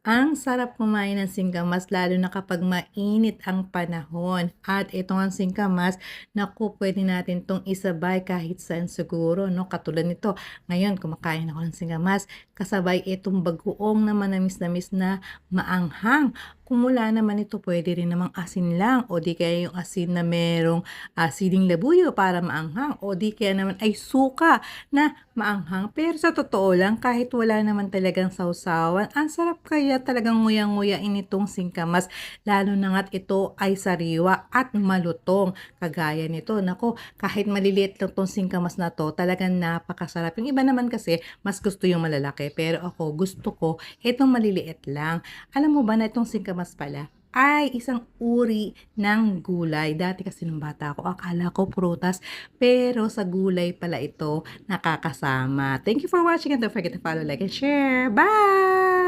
Ang sarap kumain ng singkamas lalo na kapag mainit ang panahon. At ito ngang singkamas, naku, puwede natin 'tong isabay kahit saan siguro 'no, katulad nito, ngayon kumakain ako ng singkamas, kasabay itong bagoong na manamis-namis na maanghang. Kung wala naman ito, puwede rin namang asin lang o di kaya yung asin na merong, siling labuyo para maanghang o di kaya naman ay suka na maanghang. Pero sa totoo lang, kahit wala naman talagang sawsawan, ang sarap kaya talagang nguyang-nguyain itong singkamas, lalo na nga't ito ay sariwa at malutong. Kagaya nito, naku, kahit maliliit lang 'tong singkamas na 'to, talagang napakasarap. Yung iba naman kasi mas gusto yung malalaki, pero ako gusto ko itong maliliit lang. Alam mo ba na itong singkamas pala ay isang uri ng gulay. Dati kasi nung bata ako, akala ko prutas, pero sa gulay pala ito nakakasama. Thank you for watching and don't forget to follow, like, and share. Bye!